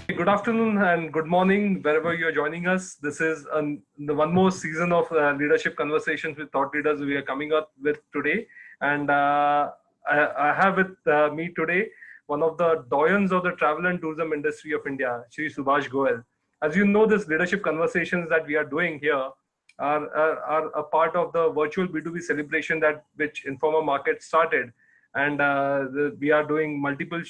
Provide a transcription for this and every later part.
Good afternoon and good morning, wherever you're joining us. This is the one more season of Leadership Conversations with Thought Leaders we are coming up with today. And I have with me today one of the doyens of the travel and tourism industry of India, Shri Subhash Goel. As you know, this Leadership Conversations that we are doing here are a part of the virtual B2B celebration that which Informa Market started, and we are doing multiple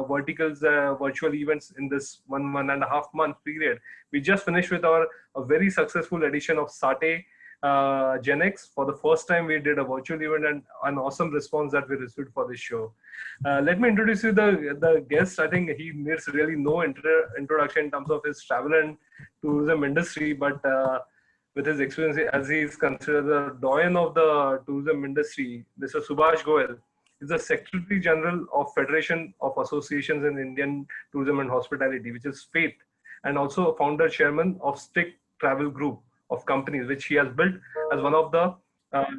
verticals virtual events in this 1.5 month period. We just finished with our a very successful edition of Sate Gen-X. For the first time we did a virtual event, and an awesome response that we received for this show. Let me introduce you the guest. I think he needs really no introduction in terms of his travel and tourism industry, but with his experience as he is considered the doyen of the tourism industry, Mr. Subhash Goel is the Secretary General of Federation of Associations in Indian Tourism and Hospitality, which is FAITH, and also a founder chairman of Stick Travel Group of companies, which he has built as one of the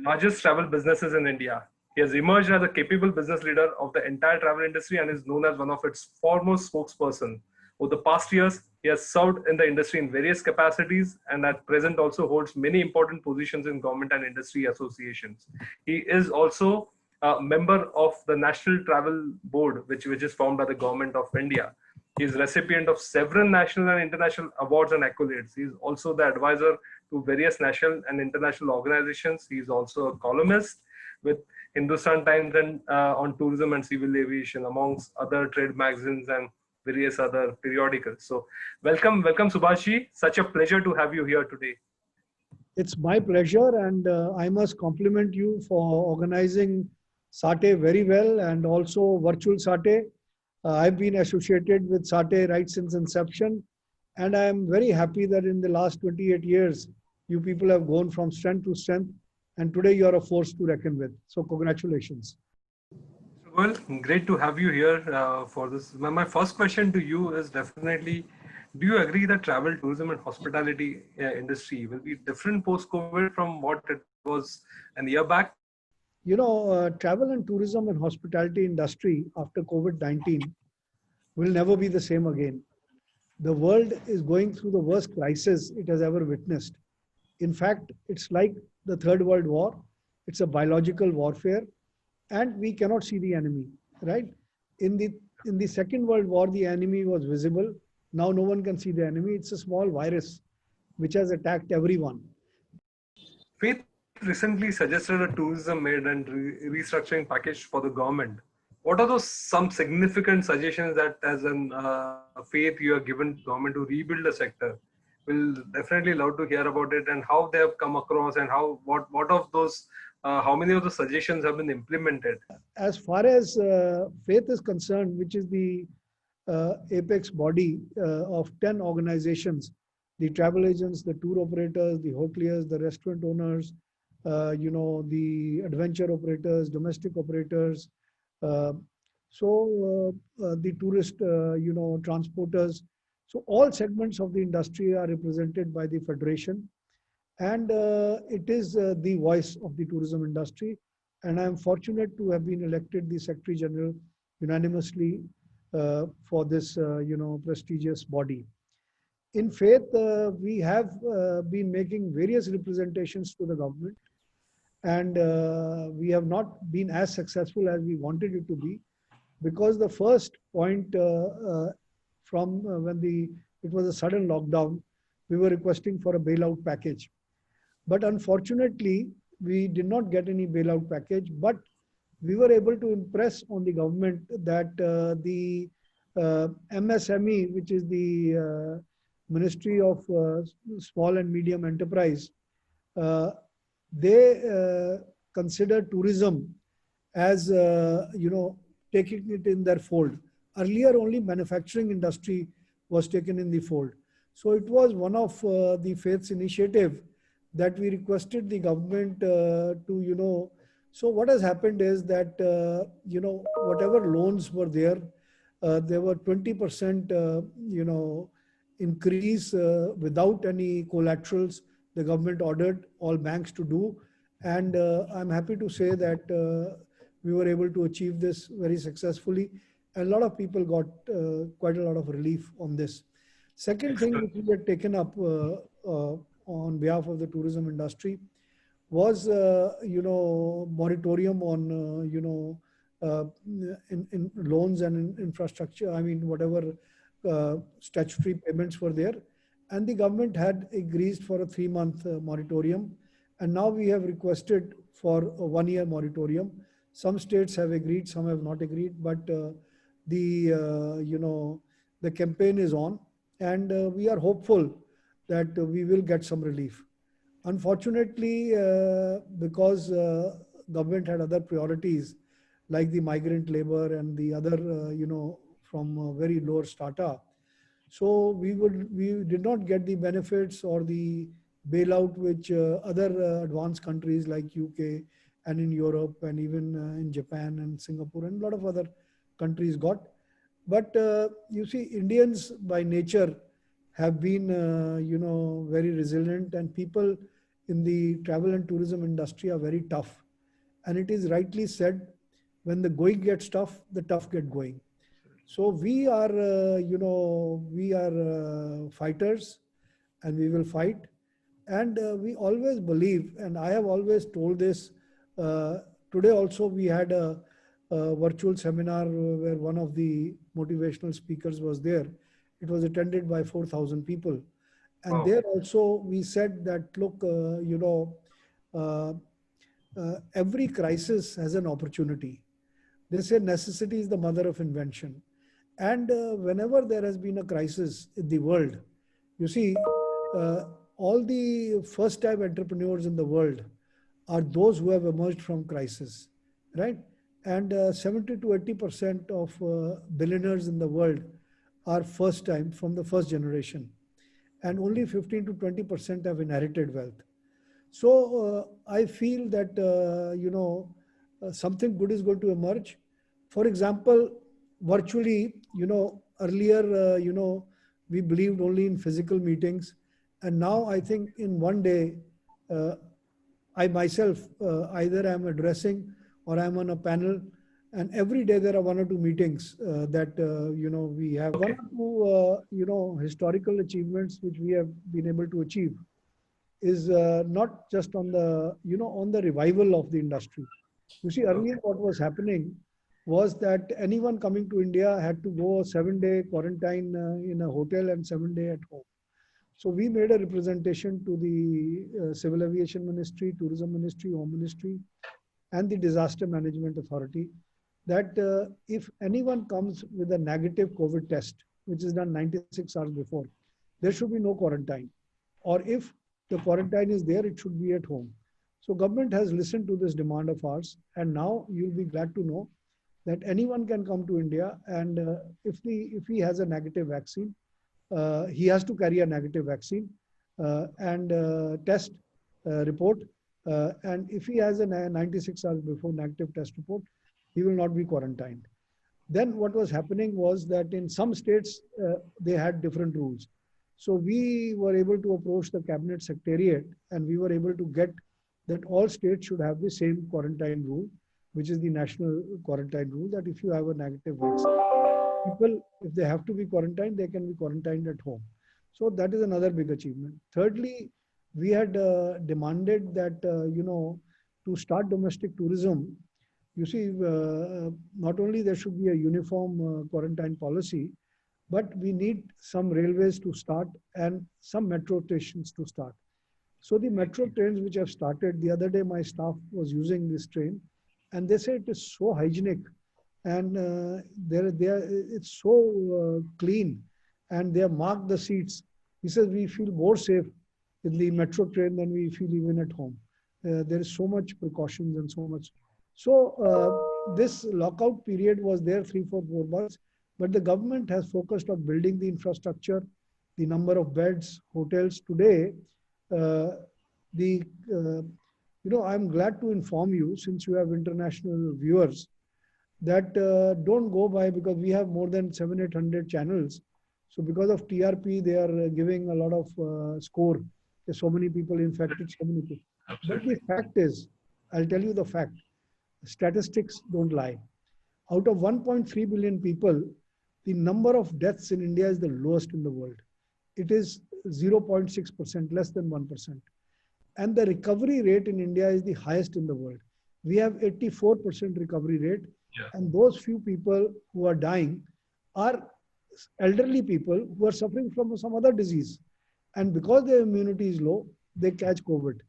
largest travel businesses in India. He has emerged as a capable business leader of the entire travel industry and is known as one of its foremost spokesperson. Over the past years, he has served in the industry in various capacities and at present also holds many important positions in government and industry associations. He is also a member of the National Travel Board, which is formed by the government of India. He is recipient of several national and international awards and accolades. He is also the advisor to various national and international organizations. He is also a columnist with Hindustan Times and on tourism and civil aviation, amongst other trade magazines and various other periodicals. So, welcome, Subhashi. Such a pleasure to have you here today. It's my pleasure, and I must compliment you for organizing Sate very well, and also virtual Sate. I've been associated with Sate right since inception, and I am very happy that in the last 28 years, you people have gone from strength to strength, and today you are a force to reckon with. So congratulations. Well, great to have you here for this. My first question to you is definitely, do you agree that travel, tourism, and hospitality industry will be different post-COVID from what it was a year back? You know, travel and tourism and hospitality industry after COVID-19 will never be the same again. The world is going through the worst crisis it has ever witnessed. In fact, it's like the Third World War. It's a biological warfare, and we cannot see the enemy, right? In the in the Second World War, the enemy was visible. Now no one can see the enemy. It's a small virus which has attacked everyone. Faith recently suggested a tourism aid and restructuring package for the government. What are those some significant suggestions that, as an faith, you have given government to rebuild the sector? We'll definitely love to hear about it and how they have come across, and how what of those how many of the suggestions have been implemented. As far as faith is concerned, which is the apex body of 10 organizations, the travel agents, the tour operators, the hoteliers, the restaurant owners, the adventure operators, domestic operators, uh, the tourist, transporters. So all segments of the industry are represented by the federation, and it is the voice of the tourism industry. And I am fortunate to have been elected the Secretary General unanimously for this, prestigious body. In faith, we have been making various representations to the government, and we have not been as successful as we wanted it to be, because the first point from when it was a sudden lockdown, we were requesting for a bailout package. But unfortunately, we did not get any bailout package, but we were able to impress on the government that the MSME, which is the Ministry of Small and Medium Enterprise, uh, they consider tourism as, taking it in their fold. Earlier, only manufacturing industry was taken in the fold. So it was one of the Faith's initiative that we requested the government to, so what has happened is that, whatever loans were there were 20%, increase without any collaterals. The government ordered all banks to do. And I'm happy to say that we were able to achieve this very successfully. And a lot of people got quite a lot of relief on this. Second thing Excellent. which we had taken up on behalf of the tourism industry was, moratorium on, in loans and in infrastructure. I mean, whatever statutory payments were there. And the government had agreed for a 3-month moratorium. And now we have requested for a 1-year moratorium. Some states have agreed, some have not agreed, but the campaign is on, and we are hopeful that we will get some relief. Unfortunately, because government had other priorities like the migrant labor and the other, from very lower strata, so we did not get the benefits or the bailout which other advanced countries like UK and in Europe and even in Japan and Singapore and a lot of other countries got. But you see, Indians by nature have been, very resilient, and people in the travel and tourism industry are very tough. And it is rightly said, when the going gets tough, the tough get going. So we are, fighters, and we will fight. And we always believe, and I have always told this. Uh, Today also we had a virtual seminar where one of the motivational speakers was there. It was attended by 4,000 people. And Wow. there also we said that, look, uh, every crisis has an opportunity. They say necessity is the mother of invention. And whenever there has been a crisis in the world, you see, uh, all the first time entrepreneurs in the world are those who have emerged from crisis, right? And 70 to 80% of billionaires in the world are first time from the first generation. And only 15 to 20% have inherited wealth. So I feel that, something good is going to emerge. For example, virtually, earlier, we believed only in physical meetings. And now I think in one day, uh, I myself, either I'm addressing or I'm on a panel, and every day there are 1 or 2 meetings that, we have. One Okay. or two, historical achievements which we have been able to achieve is not just on the, on the revival of the industry. You see, earlier Okay. what was happening was that anyone coming to India had to go a 7-day quarantine in a hotel and 7-day at home. So we made a representation to the Civil Aviation Ministry, Tourism Ministry, Home Ministry, and the Disaster Management Authority that if anyone comes with a negative COVID test, which is done 96 hours before, there should be no quarantine. Or if the quarantine is there, it should be at home. So government has listened to this demand of ours, and now you'll be glad to know that anyone can come to India, and if he has a negative vaccine, he has to carry a negative vaccine and test report. And if he has a 96 hours before negative test report, he will not be quarantined. Then what was happening was that in some states, they had different rules. So we were able to approach the cabinet secretariat, and we were able to get that all states should have the same quarantine rule, which is the national quarantine rule, that if you have a negative vaccine, people, if they have to be quarantined, they can be quarantined at home. So that is another big achievement. Thirdly, we had demanded that, to start domestic tourism, you see, not only there should be a uniform quarantine policy, but we need some railways to start and some metro stations to start. So the metro trains which have started, the other day my staff was using this train, and they say it is so hygienic, and it's so clean, and they have marked the seats. He says we feel more safe in the metro train than we feel even at home. There is so much precautions and so much. So this lockout period was there 3, 4 months, but the government has focused on building the infrastructure, the number of beds, hotels. Today, uh, the I'm glad to inform you, since you have international viewers, that don't go by, because we have more than 700-800 channels. So because of TRP, they are giving a lot of score. There's so many people infected, so many people. But the Absolutely. fact is, I'll tell you the fact, statistics don't lie. Out of 1.3 billion people, the number of deaths in India is the lowest in the world. It is 0.6%, less than 1%. And the recovery rate in India is the highest in the world. We have 84% recovery rate. Yeah. And those few people who are dying are elderly people who are suffering from some other disease. And because their immunity is low, they catch COVID.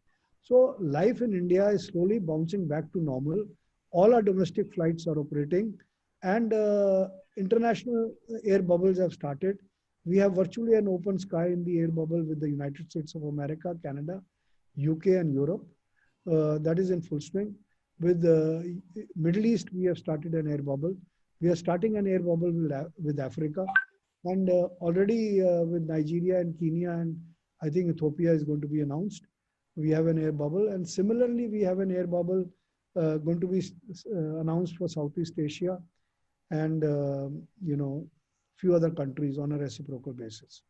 So life in India is slowly bouncing back to normal. All our domestic flights are operating, and international air bubbles have started. We have virtually an open sky in the air bubble with the United States of America, Canada, UK, and Europe. That is in full swing. With the Middle East, we have started an air bubble. We are starting an air bubble with Africa, and already with Nigeria and Kenya, and I think Ethiopia is going to be announced. We have an air bubble, and similarly, we have an air bubble going to be announced for Southeast Asia, and few other countries on a reciprocal basis.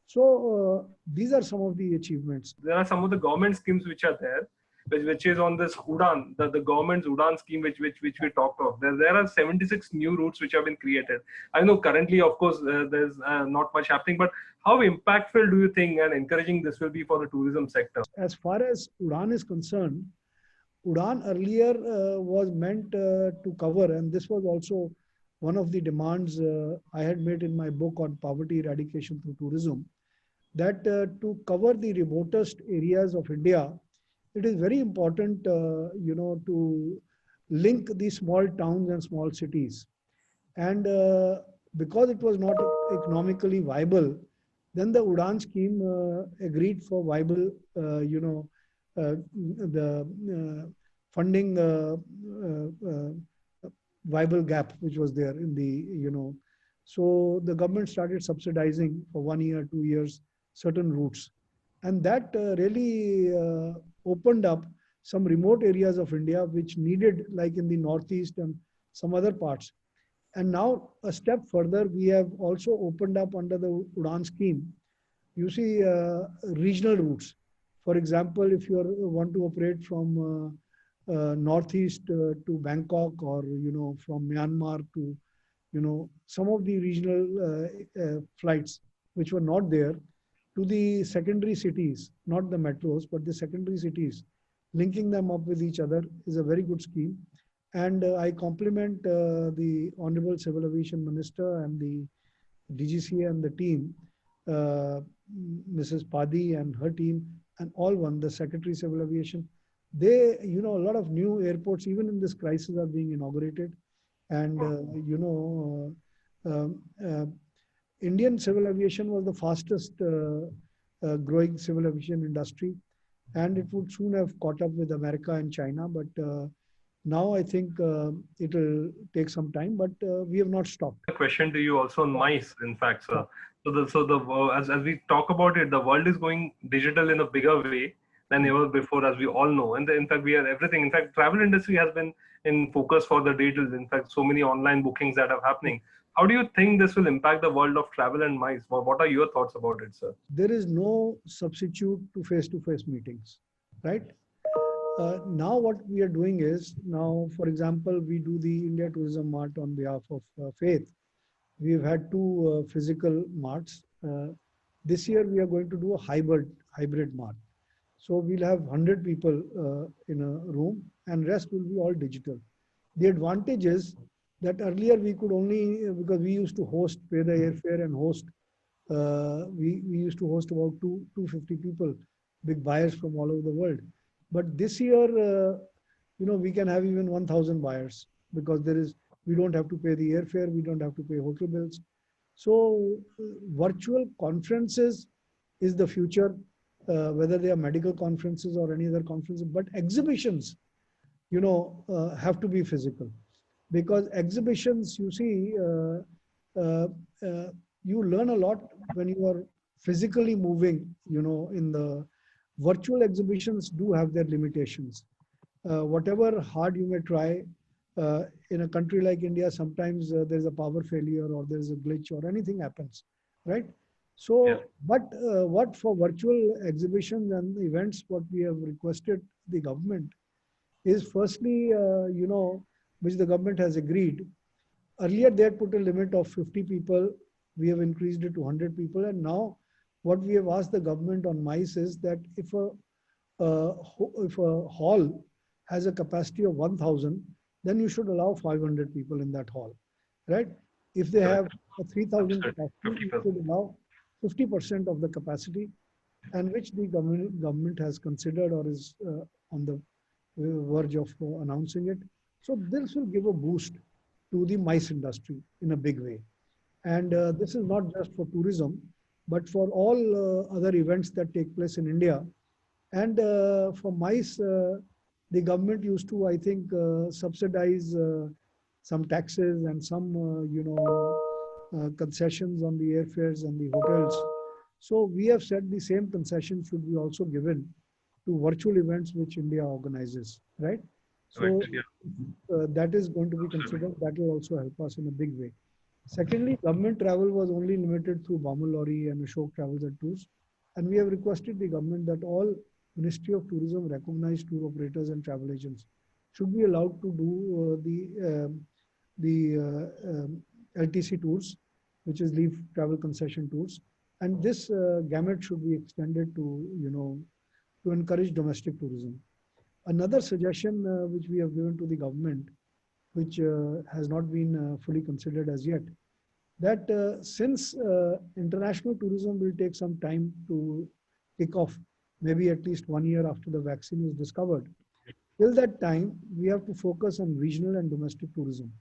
So these are some of the achievements. There are some of the government schemes which are there, which is on this UDAN, the government's UDAN scheme, which we talked of. There are 76 new routes which have been created. I know currently, of course, there's not much happening, but how impactful do you think and encouraging this will be for the tourism sector? As far as UDAN is concerned, UDAN earlier was meant to cover, and this was also one of the demands I had made in my book on poverty eradication through tourism, that to cover the remotest areas of India, it is very important, to link these small towns and small cities. And because it was not economically viable, then the UDAN scheme agreed for viable, the funding viable gap which was there in the, so the government started subsidizing for 1 year, 2 years, certain routes. And that really opened up some remote areas of India which needed, like in the Northeast and some other parts. And now a step further, we have also opened up under the UDAN scheme, you see regional routes. For example, if you want to operate from Northeast to Bangkok, or, from Myanmar to, some of the regional flights which were not there, to the secondary cities, not the metros, but the secondary cities, linking them up with each other is a very good scheme. And I compliment the Honorable Civil Aviation Minister and the DGCA and the team, Mrs. Padi and her team, and the Secretary Civil Aviation. They, a lot of new airports, even in this crisis, are being inaugurated. And, Indian civil aviation was the fastest growing civil aviation industry, and it would soon have caught up with America and China. But now I think it will take some time, but we have not stopped. A question to you also on MICE, in fact, sir. As we talk about it, the world is going digital in a bigger way than ever before, as we all know. And in fact, we are everything. In fact, travel industry has been in focus for the digital. In fact, so many online bookings that are happening. How do you think this will impact the world of travel and MICE? What are your thoughts about it, sir? There is no substitute to face-to-face meetings, right? Now what we are doing is, now, for example, we do the India Tourism Mart on behalf of Faith. We've had 2 physical marts. This year we are going to do a hybrid mart. So we'll have 100 people in a room, and rest will be all digital. The advantage is that earlier we could only, because we used to pay the airfare and host, we used to host about 250 people, big buyers from all over the world. But this year, we can have even 1,000 buyers, because we don't have to pay the airfare, we don't have to pay hotel bills. So virtual conferences is the future, whether they are medical conferences or any other conferences. But exhibitions, have to be physical. Because exhibitions, you see, you learn a lot when you are physically moving, in the virtual exhibitions do have their limitations. Whatever hard you may try, in a country like India, sometimes there's a power failure or there's a glitch or anything happens, right? So, yeah. But what for virtual exhibitions and events, what we have requested the government is, firstly, which the government has agreed, Earlier, they had put a limit of 50 people. We have increased it to 100 people. And now what we have asked the government on MICE is that if a hall has a capacity of 1,000, then you should allow 500 people in that hall, right? If they have a 3,000 Absolutely. capacity, you 50%. should allow 50% of the capacity, and which the government has considered or is on the verge of announcing it. So this will give a boost to the MICE industry in a big way. And this is not just for tourism, but for all other events that take place in India. And for MICE, the government used to, I think, subsidize some taxes and some, concessions on the airfares and the hotels. So we have said the same concession should be also given to virtual events which India organizes, right? So Right, yeah. that is going to be considered. That will also help us in a big way. Secondly, government travel was only limited through Bamal Lorry and Ashok Travels and Tours. And we have requested the government that all Ministry of Tourism recognized tour operators and travel agents should be allowed to do the LTC tours, which is leave travel concession tours. And this gamut should be extended to, to encourage domestic tourism. Another suggestion which we have given to the government, which has not been fully considered as yet, that since international tourism will take some time to kick off, maybe at least 1 year after the vaccine is discovered, till that time, we have to focus on regional and domestic tourism.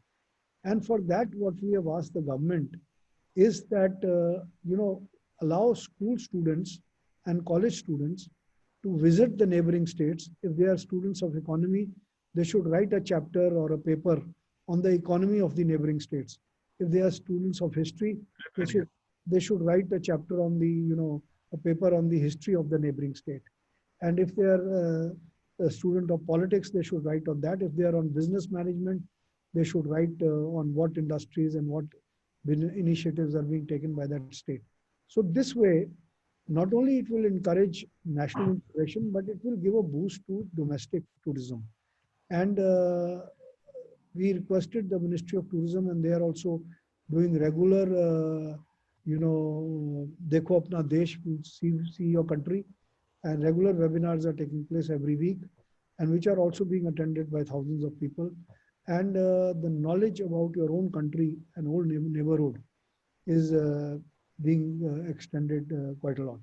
And for that, what we have asked the government is that, allow school students and college students to visit the neighboring states. If they are students of economy, they should write a chapter or a paper on the economy of the neighboring states. If they are students of history, they should write a chapter on the, a paper on the history of the neighboring state. And if they are a student of politics, they should write on that. If they are on business management, they should write on what industries and what initiatives are being taken by that state. So this way, not only it will encourage national integration, but it will give a boost to domestic tourism. And we requested the Ministry of Tourism, and they are also doing regular, Dekho Apna Desh, see your country, and regular webinars are taking place every week, and which are also being attended by thousands of people. And the knowledge about your own country and old neighborhood is being extended quite a lot.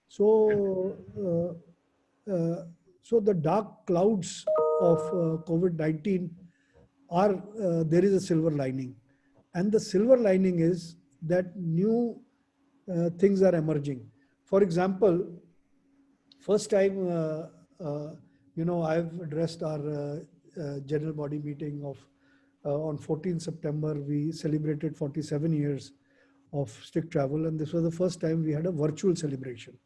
So, so the dark clouds of COVID-19 are, there is a silver lining. And the silver lining is that new things are emerging. For example, first time, I've addressed our general body meeting of on 14 September, we celebrated 47 years of strict travel. And this was the first time we had a virtual celebration.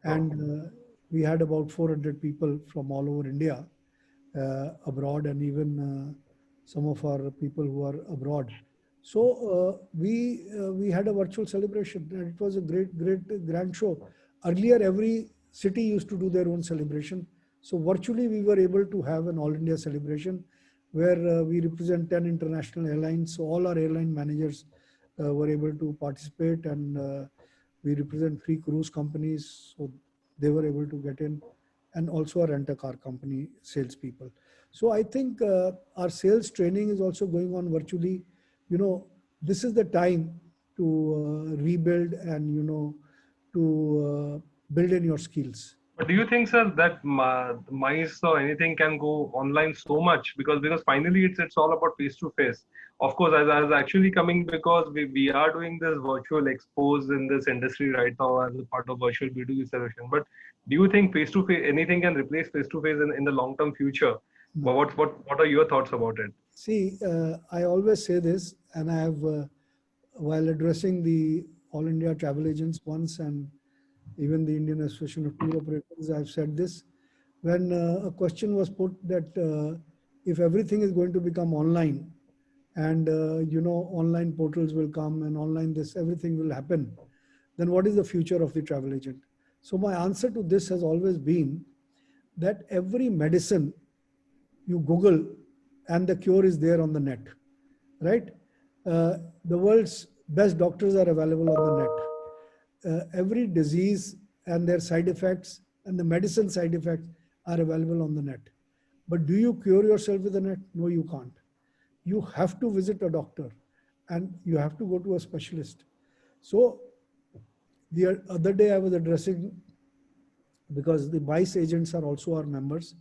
And we had about 400 people from all over India, abroad, and even some of our people who are abroad. So we had a virtual celebration, and it was a great grand show. Earlier, every city used to do their own celebration. So virtually, we were able to have an all India celebration where we represent 10 international airlines. So all our airline managers were able to participate, and we represent 3 cruise companies. So they were able to get in, and also a rent-a-car company salespeople. So I think our sales training is also going on virtually. This is the time to rebuild and, to build in your skills. But do you think, sir, that MICE or anything can go online so much? Because finally it's all about face to face. Of course, as actually coming, because we are doing this virtual expos in this industry right now as a part of virtual B2B solution. But do you think face to face anything can replace face to face in the long term future? No. What are your thoughts about it? See, I always say this, and I have, while addressing the All India Travel Agents once, and even the Indian Association of Tour Operators, I've said this. When a question was put that if everything is going to become online, and online portals will come, and online this, everything will happen, then what is the future of the travel agent? So my answer to this has always been that every medicine you Google, and the cure is there on the net, right? The world's best doctors are available on the net. Every disease and their side effects and the medicine side effects are available on the net. But do you cure yourself with the net? No, you can't. You have to visit a doctor and you have to go to a specialist. So the other day I was addressing, because the BICE agents are also our members.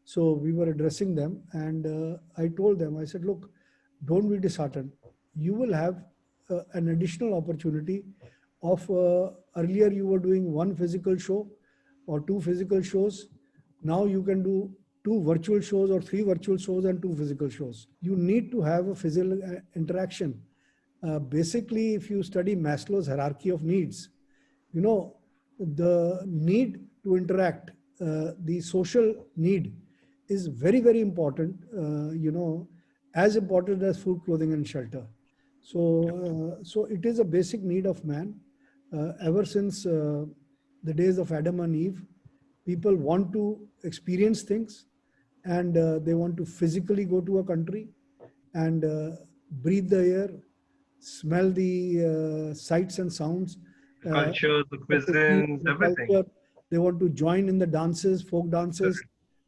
So we were addressing them, and I told them, I said, look, don't be disheartened. You will have an additional opportunity of earlier you were doing one physical show or two physical shows. Now you can do two virtual shows or three virtual shows and two physical shows. You need to have a physical interaction. Basically, if you study Maslow's hierarchy of needs, you know, the need to interact, the social need is very, very important, as important as food, clothing, and shelter. So it is a basic need of man. Ever since the days of Adam and Eve, people want to experience things, and they want to physically go to a country and breathe the air, smell the sights and sounds, Culture, the the cuisines, the everything. culture. They want to join in the dances, folk dances.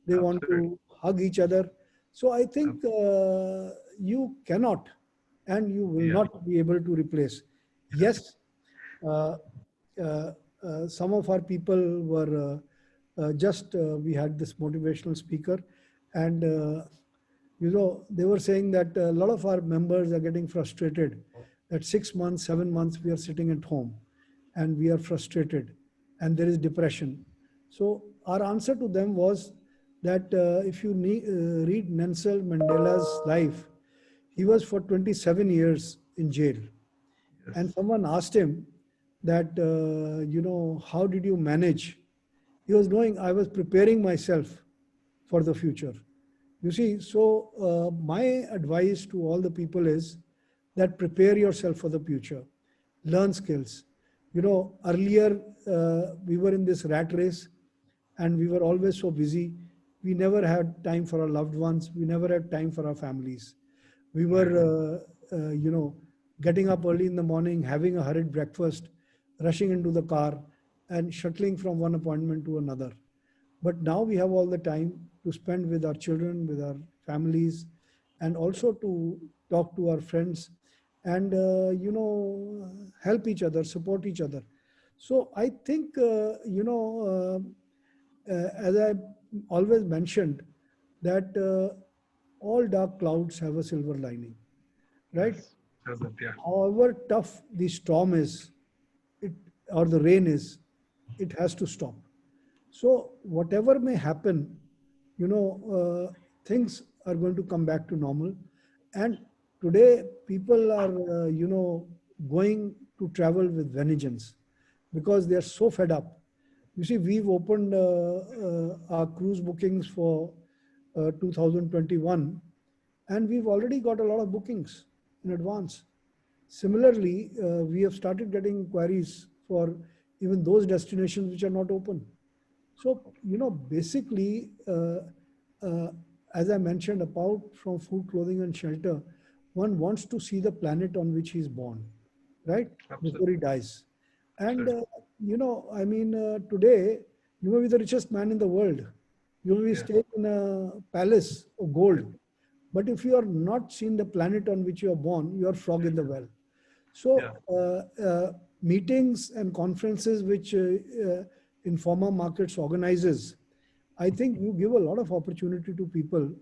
They want Absolutely. to hug each other. So I think you cannot and you will Yeah. not be able to replace. Yes, uh, some of our people were we had this motivational speaker, and they were saying that a lot of our members are getting frustrated that 6 months, 7 months we are sitting at home and we are frustrated and there is depression. So our answer to them was that if you read Nelson Mandela's life, he was for 27 years in jail. Yes. And someone asked him that, how did you manage? He was knowing I was preparing myself for the future. You see, so my advice to all the people is that prepare yourself for the future, learn skills. Earlier we were in this rat race and we were always so busy. We never had time for our loved ones. We never had time for our families. We were, getting up early in the morning, having a hurried breakfast, rushing into the car and shuttling from one appointment to another. But now we have all the time to spend with our children, with our families, and also to talk to our friends and, help each other, support each other. So I think, as I always mentioned, that all dark clouds have a silver lining, right? Yes. Doesn't, yeah. However tough the storm is, it or the rain is, it has to stop. So whatever may happen, things are going to come back to normal. And today people are, going to travel with vengeance because they are so fed up. You see, we've opened our cruise bookings for 2021, and we've already got a lot of bookings in advance. Similarly, we have started getting inquiries for even those destinations which are not open. So, basically, as I mentioned, apart from food, clothing, and shelter, one wants to see the planet on which he's born, right? Absolutely. Before he dies. And, Absolutely. today, you may be the richest man in the world. You may be Yeah. staying in a palace of gold. But if you are not seeing the planet on which you are born, you are frog in the well. Yeah. So meetings and conferences which Informa Markets organizes, I think you give a lot of opportunity to people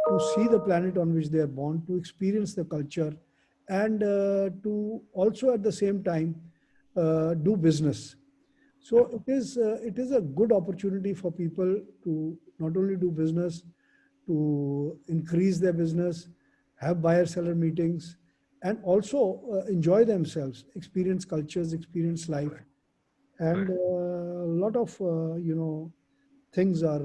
to see the planet on which they are born, to experience the culture, and to also at the same time do business. So it is a good opportunity for people to not only do business, to increase their business, have buyer-seller meetings, and also enjoy themselves, experience cultures, experience life, Correct. and Correct. a lot of things are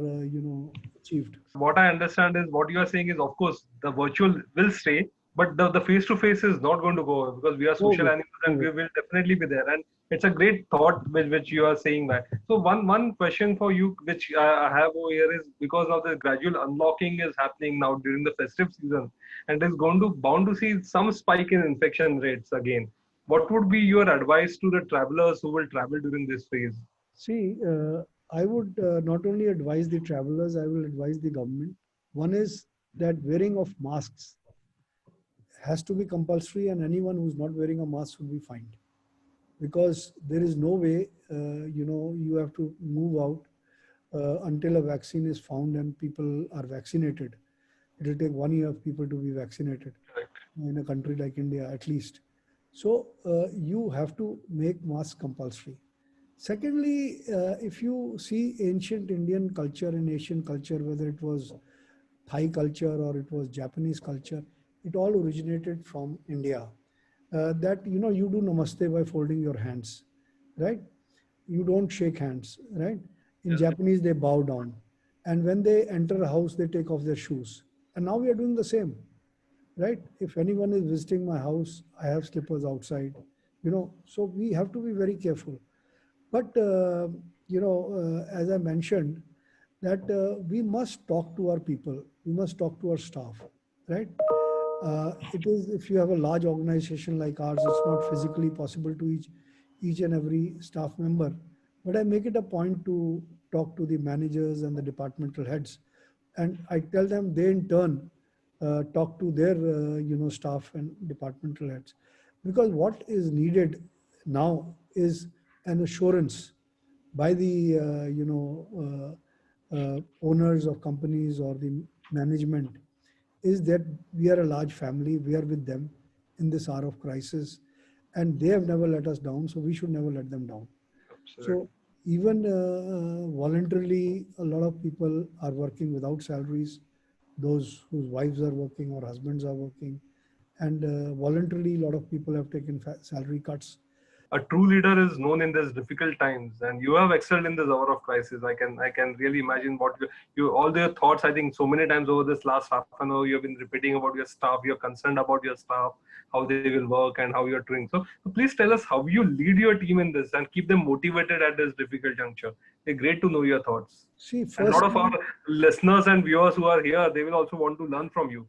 achieved. What I understand is what you are saying is, of course, the virtual will stay, but the face to face is not going to go because we are No social way, animals no and way. we will definitely be there. And It's a great thought which you are saying that. So one question for you which I have over here is, because of the gradual unlocking is happening now during the festive season, and is going to bound to see some spike in infection rates again. What would be your advice to the travelers who will travel during this phase? See, I would not only advise the travelers, I will advise the government. One is that wearing of masks has to be compulsory, and anyone who's not wearing a mask will be fined, because there is no way, you have to move out until a vaccine is found and people are vaccinated. It will take 1 year of people to be vaccinated Correct. in a country like India, at least. So you have to make mask compulsory. Secondly, if you see ancient Indian culture and Asian culture, whether it was Thai culture or it was Japanese culture, it all originated from India. That you do namaste by folding your hands, right? You don't shake hands, right? In Yes. Japanese, they bow down, and when they enter a house, they take off their shoes. And now we are doing the same, right? If anyone is visiting my house, I have slippers outside, so we have to be very careful. But, as I mentioned, that we must talk to our people, we must talk to our staff, right? It is, if you have a large organization like ours, it's not physically possible to each and every staff member. But I make it a point to talk to the managers and the departmental heads, and I tell them they in turn talk to their staff and departmental heads, because what is needed now is an assurance by the owners of companies or the management, is that we are a large family, we are with them in this hour of crisis, and they have never let us down, so we should never let them down. Absolutely. So even voluntarily, a lot of people are working without salaries, those whose wives are working or husbands are working, and voluntarily, a lot of people have taken salary cuts. A true leader is known in these difficult times, and you have excelled in this hour of crisis. I can really imagine what you all your thoughts. I think so many times over this last half an hour, you've been repeating about your staff. You're concerned about your staff, how they will work, and how you're doing. So please tell us how you lead your team in this and keep them motivated at this difficult juncture. It's great to know your thoughts. See, And a lot of our firstly, listeners and viewers who are here, they will also want to learn from you.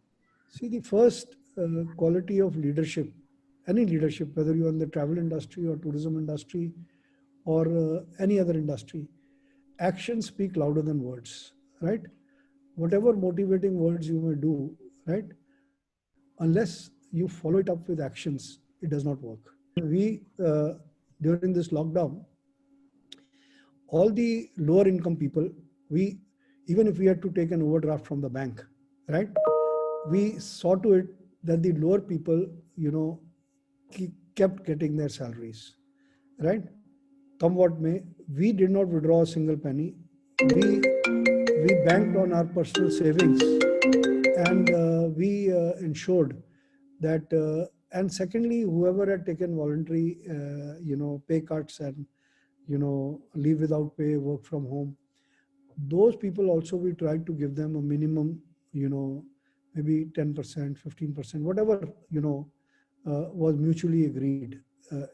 See, the first quality of leadership, any leadership, whether you're in the travel industry or tourism industry or any other industry, actions speak louder than words, right? Whatever motivating words you may do, right? Unless you follow it up with actions, it does not work. We, during this lockdown, all the lower income people, we, even if we had to take an overdraft from the bank, right? We saw to it that the lower people, kept getting their salaries, right? Come what may, we did not withdraw a single penny. We banked on our personal savings, and we ensured that. And secondly, whoever had taken voluntary, pay cuts and leave without pay, work from home, those people also we tried to give them a minimum, maybe 10%, 15%, whatever, was mutually agreed.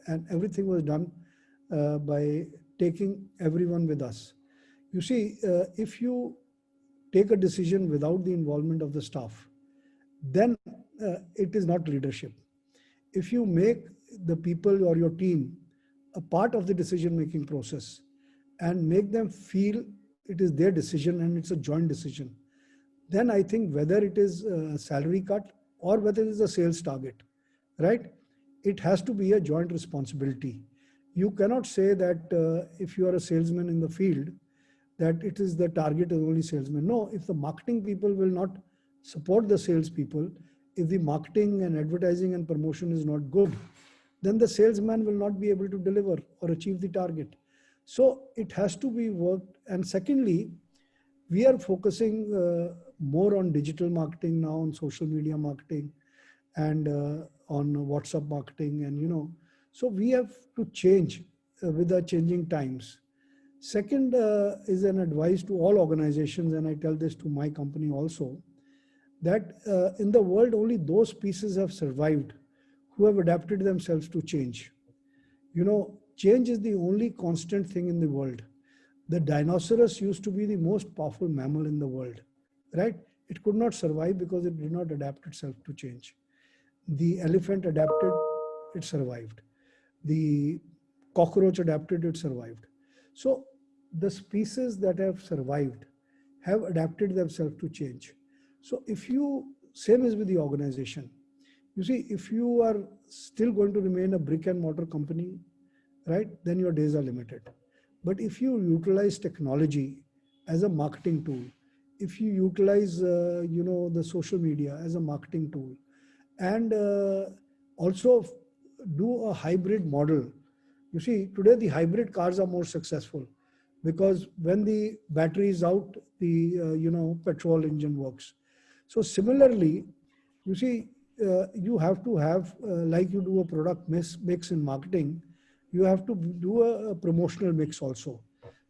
And everything was done by taking everyone with us. You see, if you take a decision without the involvement of the staff, then it is not leadership. If you make the people or your team a part of the decision making process and make them feel it is their decision and it's a joint decision, then I think whether it is a salary cut or whether it is a sales target, right? It has to be a joint responsibility. You cannot say that if you are a salesman in the field, that it is the target is only salesmen. No, if the marketing people will not support the salespeople, if the marketing and advertising and promotion is not good, then the salesman will not be able to deliver or achieve the target. So it has to be worked. And secondly, we are focusing more on digital marketing now, on social media marketing, and on WhatsApp marketing, and so we have to change with the changing times. Second is an advice to all organizations, and I tell this to my company also, that in the world only those pieces have survived who have adapted themselves to change. change is the only constant thing in the world. The dinosaurs used to be the most powerful mammal in the world, right? It could not survive because it did not adapt itself to change. The elephant adapted, it survived. The cockroach adapted, it survived. So the species that have survived have adapted themselves to change. So if you, same as with the organization, you see, if you are still going to remain a brick and mortar company, right, then your days are limited. But if you utilize technology as a marketing tool, if you utilize, the social media as a marketing tool, and also do a hybrid model. You see, today the hybrid cars are more successful because when the battery is out, the petrol engine works. So similarly, you see, you have to have, like you do a product mix in marketing, you have to do a promotional mix also.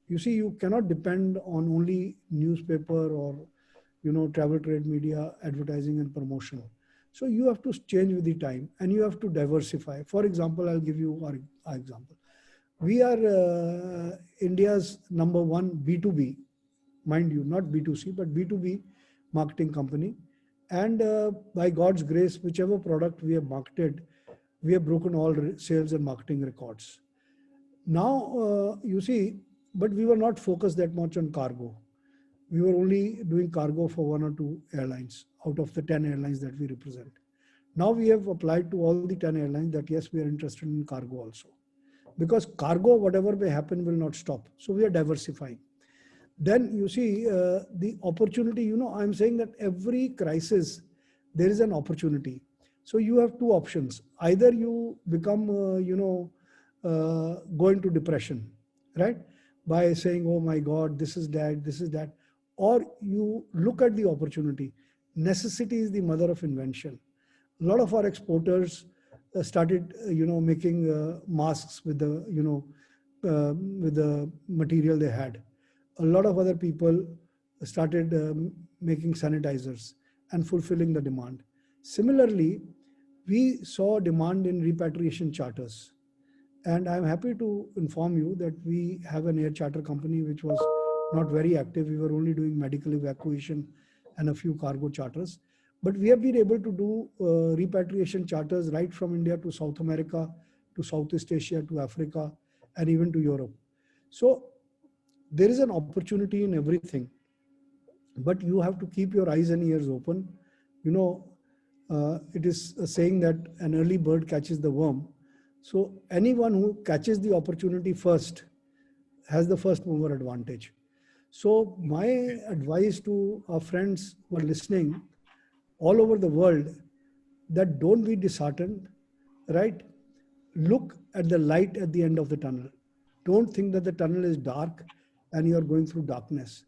You see, you cannot depend on only newspaper or travel trade media advertising and promotion. So you have to change with the time and you have to diversify. For example, I'll give you our example. We are India's number one B2B, mind you, not B2C, but B2B marketing company. And by God's grace, whichever product we have marketed, we have broken all sales and marketing records. Now, you see, but we were not focused that much on cargo. We were only doing cargo for 1 or 2 airlines out of the 10 airlines that we represent. Now we have applied to all the 10 airlines that yes, we are interested in cargo also. Because cargo, whatever may happen, will not stop. So we are diversifying. Then you see the opportunity, I'm saying that every crisis, there is an opportunity. So you have two options. Either you become, go into depression, right? By saying, oh my God, this is that. Or you look at the opportunity. Necessity is the mother of invention. A lot of our exporters started, making masks with the material they had. A lot of other people started making sanitizers and fulfilling the demand. Similarly, we saw demand in repatriation charters. And I'm happy to inform you that we have an air charter company which was not very active. We were only doing medical evacuation and a few cargo charters. But we have been able to do repatriation charters right from India to South America, to Southeast Asia, to Africa, and even to Europe. So there is an opportunity in everything, but you have to keep your eyes and ears open. It is a saying that an early bird catches the worm. So anyone who catches the opportunity first has the first mover advantage. So my advice to our friends who are listening all over the world, that don't be disheartened, right? Look at the light at the end of the tunnel. Don't think that the tunnel is dark and you are going through darkness.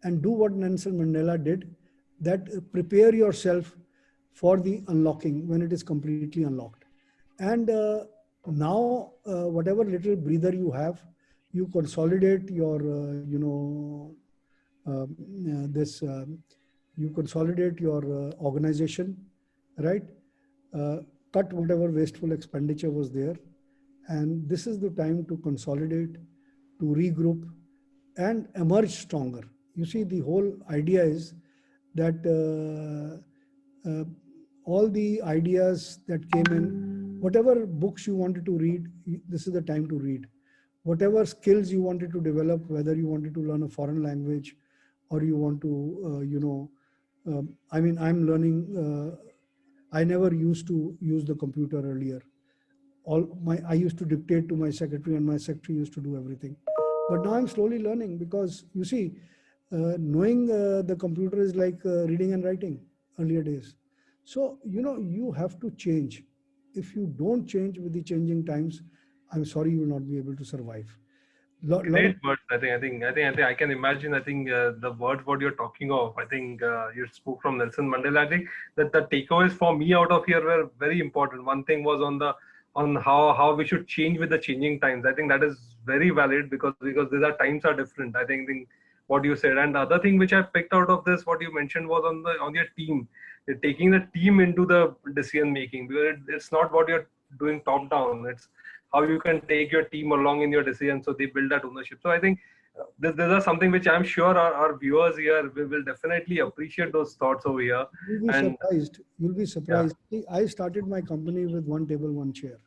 And do what Nelson Mandela did, that prepare yourself for the unlocking when it is completely unlocked. And now, whatever little breather you have, you consolidate your, you consolidate your organization, right? Cut whatever wasteful expenditure was there. And this is the time to consolidate, to regroup, and emerge stronger. You see, the whole idea is that all the ideas that came in, whatever books you wanted to read, this is the time to read. Whatever skills you wanted to develop, whether you wanted to learn a foreign language or you want to, I'm learning, I never used to use the computer earlier. I used to dictate to my secretary and my secretary used to do everything. But now I'm slowly learning because you see, knowing the computer is like reading and writing earlier days. So, you have to change. If you don't change with the changing times, I'm sorry, you will not be able to survive. Great words. I think I can imagine. I think the words what you're talking of. I think you spoke from Nelson Mandela. I think that the takeaways for me out of here were very important. One thing was on how we should change with the changing times. I think that is very valid because these are times are different. I think what you said, and the other thing which I picked out of this, what you mentioned was on your team. You're taking the team into the decision making because it's not what you're doing top down. It's how you can take your team along in your decision. So they build that ownership. So I think these are something which I'm sure our viewers here will definitely appreciate those thoughts over here. You'll be And surprised. You'll be yeah, surprised. See, I started my company with one table, one chair.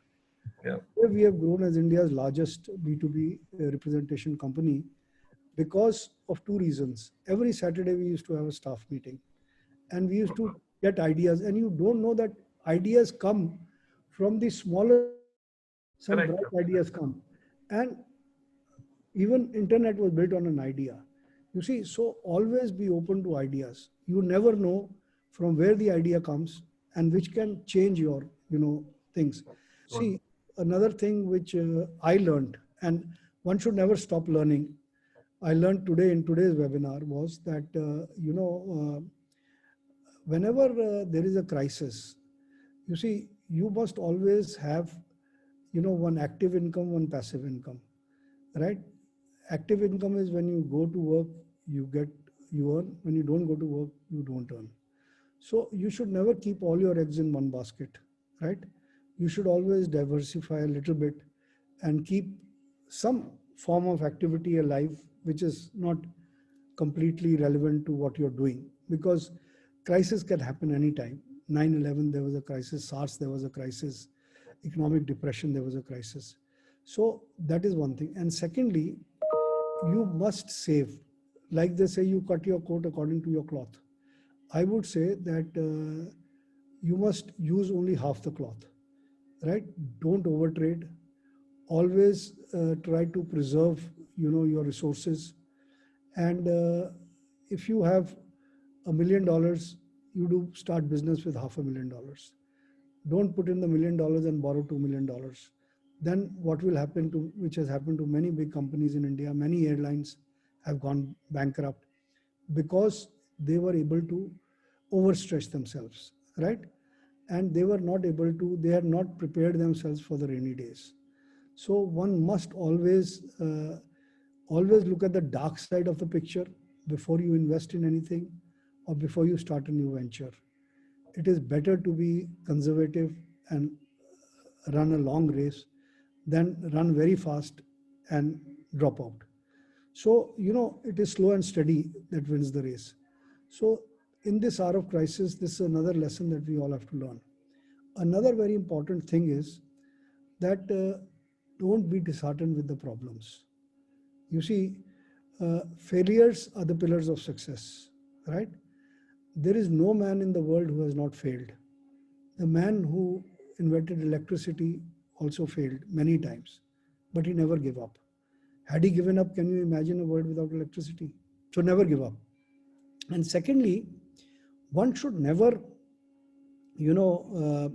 yeah, We have grown as India's largest B2B representation company because of two reasons. Every Saturday, we used to have a staff meeting and we used to get ideas. And you don't know that ideas come from the smaller, some correct. bright ideas come. And even internet was built on an idea. You see, so always be open to ideas. You never know from where the idea comes and which can change your, things. See, another thing which I learned, and one should never stop learning. I learned today in today's webinar was that, whenever there is a crisis, you see, you must always have, one active income, one passive income, right? Active income is when you go to work, you earn. When you don't go to work, you don't earn. So you should never keep all your eggs in one basket, right? You should always diversify a little bit and keep some form of activity alive, which is not completely relevant to what you're doing, because crisis can happen anytime. 9/11, there was a crisis. SARS, there was a crisis. Economic depression, there was a crisis. So that is one thing. And secondly, you must save. Like they say, you cut your coat according to your cloth. I would say that you must use only half the cloth, right? Don't overtrade. Always try to preserve, your resources. And if you have $1 million, you do start business with $500,000. Don't put in the $1 million and borrow $2 million. Then what will happen to, which has happened to many big companies in India, many airlines have gone bankrupt because they were able to overstretch themselves, right? And they were not able to, they had not prepared themselves for the rainy days. So one must always look at the dark side of the picture before you invest in anything or before you start a new venture. It is better to be conservative and run a long race than run very fast and drop out. So, it is slow and steady that wins the race. So in this hour of crisis, this is another lesson that we all have to learn. Another very important thing is that don't be disheartened with the problems. You see, failures are the pillars of success, right? There is no man in the world who has not failed. The man who invented electricity also failed many times, but he never gave up. Had he given up, can you imagine a world without electricity? So never give up. And secondly, one should never, you know,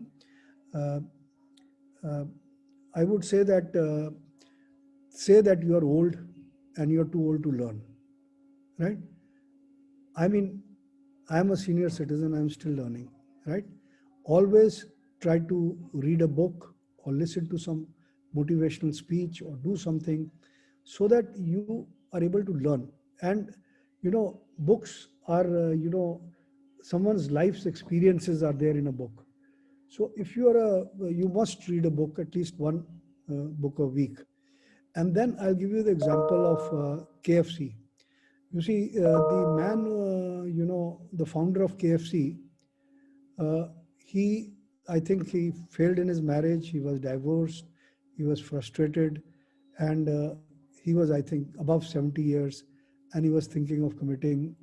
I would say that you are old and you're too old to learn, right? I mean, I'm a senior citizen, I'm still learning, right? Always try to read a book or listen to some motivational speech or do something so that you are able to learn. And, books are, someone's life's experiences are there in a book. So if you must read a book, at least one book a week. And then I'll give you the example of KFC. You see, the man, the founder of KFC, I think he failed in his marriage. He was divorced. He was frustrated. And he was, I think, above 70 years. And he was thinking of committing,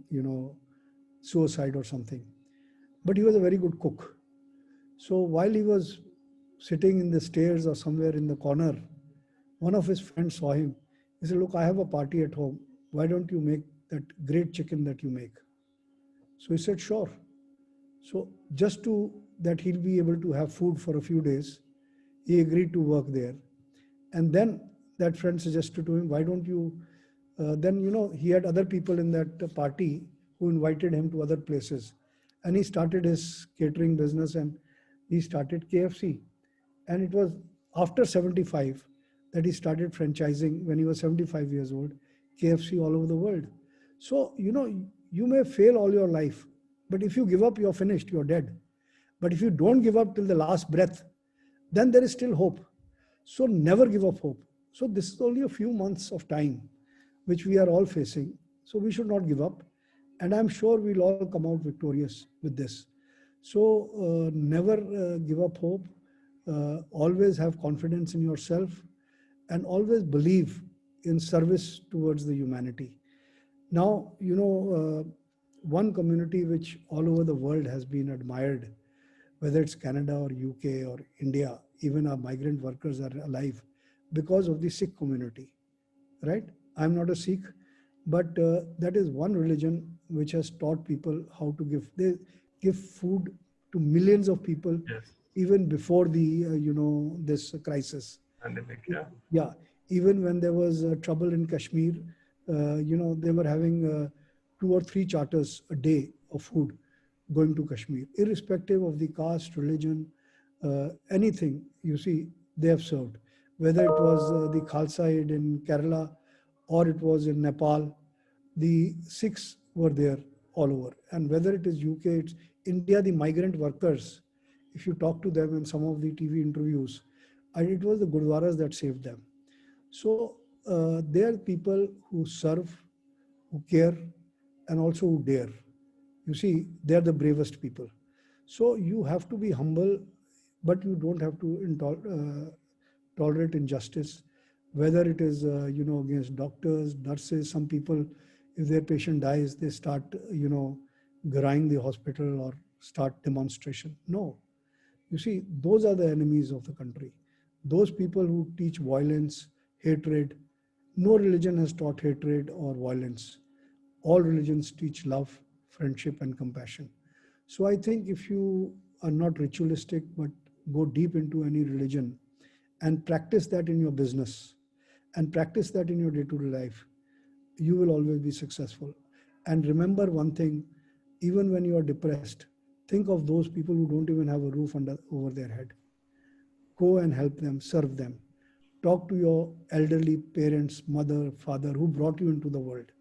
suicide or something. But he was a very good cook. So while he was sitting in the stairs or somewhere in the corner, one of his friends saw him. He said, "Look, I have a party at home. Why don't you make that great chicken that you make?" So he said, "Sure." So just to that he'll be able to have food for a few days, he agreed to work there. And then that friend suggested to him, "Why don't you?" Then, he had other people in that party who invited him to other places. And he started his catering business and he started KFC. And it was after 75 that he started franchising when he was 75 years old, KFC all over the world. So, you may fail all your life, but if you give up, you're finished, you're dead. But if you don't give up till the last breath, then there is still hope. So never give up hope. So this is only a few months of time which we are all facing. So we should not give up. And I'm sure we'll all come out victorious with this. So never give up hope. Always have confidence in yourself and always believe in service towards the humanity. Now, one community which all over the world has been admired, whether it's Canada or UK or India, even our migrant workers are alive because of the Sikh community, right? I'm not a Sikh, but that is one religion which has taught people how to give. They give food to millions of people, Yes. even before the, this crisis. Pandemic, yeah. Yeah, even when there was trouble in Kashmir, they were having 2 or 3 charters a day of food going to Kashmir, irrespective of the caste, religion, anything. You see, they have served. Whether it was the Khalsa Aid in Kerala or it was in Nepal, the Sikhs were there all over. And whether it is UK, it's India, the migrant workers, if you talk to them in some of the TV interviews, and it was the Gurdwaras that saved them. So they are people who serve, who care, and also who dare. You see, they are the bravest people. So you have to be humble, but you don't have to tolerate injustice, whether it is, against doctors, nurses. Some people, if their patient dies, they start, grying the hospital or start demonstration. No. You see, those are the enemies of the country. Those people who teach violence, hatred. No religion has taught hatred or violence. All religions teach love, friendship, and compassion. So I think if you are not ritualistic, but go deep into any religion and practice that in your business and practice that in your day-to-day life, you will always be successful. And remember one thing, even when you are depressed, think of those people who don't even have a roof over their head. Go and help them, serve them. Talk to your elderly parents, mother, father, who brought you into the world,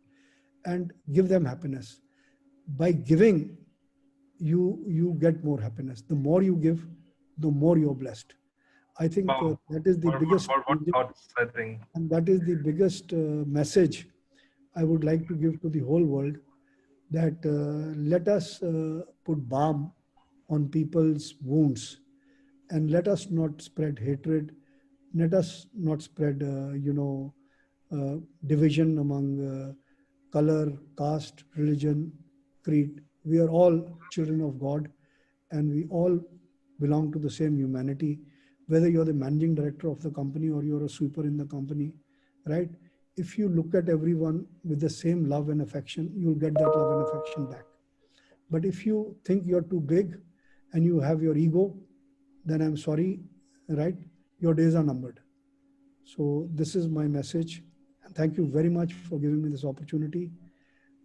and give them happiness. By giving, you get more happiness. The more you give, the more you're blessed. I think Wow. that is the biggest, What thoughts, I think. and that is the biggest message I would like to give to the whole world, that let us put balm on people's wounds, and let us not spread hatred. Let us not spread, division among color, caste, religion, creed. We are all children of God, and we all belong to the same humanity. Whether you're the managing director of the company or you're a sweeper in the company, right? If you look at everyone with the same love and affection, you'll get that love and affection back. But if you think you're too big and you have your ego, then I'm sorry, right? Your days are numbered. So this is my message. And thank you very much for giving me this opportunity.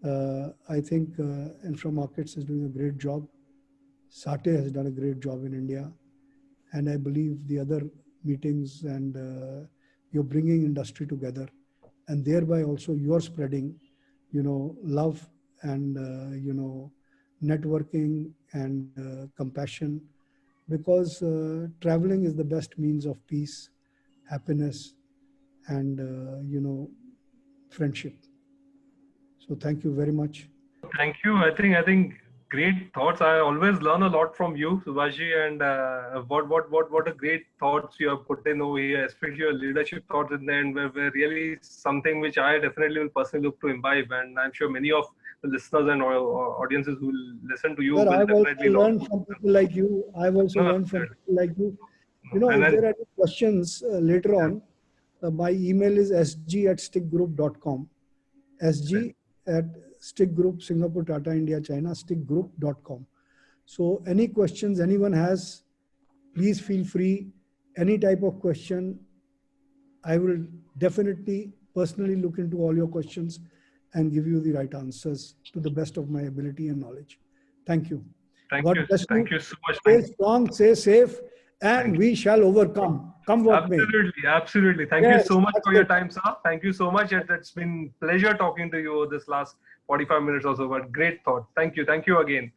I think Infra Markets is doing a great job. SATE has done a great job in India. And I believe the other meetings and you're bringing industry together. And thereby also you're spreading, love and, networking and compassion, because traveling is the best means of peace, happiness, and, friendship. So thank you very much. Thank you. I think great thoughts. I always learn a lot from you, Subhashji, and what a great thoughts you have put in over here, especially your leadership thoughts in the end were really something which I definitely will personally look to imbibe, and I'm sure many of the listeners and audiences who will listen to you Sir, will I've also definitely learned from people like you. I've also learned from people like you. If there are any questions later on, my email is sg@stickgroup.com. SG at Stick Group, Singapore, Tata, India, China, stickgroup.com. So any questions anyone has, please feel free. Any type of question, I will definitely personally look into all your questions and give you the right answers to the best of my ability and knowledge. Thank you. Thank God you. bless Thank you. you so much. Stay strong, stay safe, and we shall overcome. Come what may. Absolutely. Thank you so much for your time, sir. Thank you so much. It's been pleasure talking to you this last 45 minutes or so, but great thought. Thank you. Thank you again.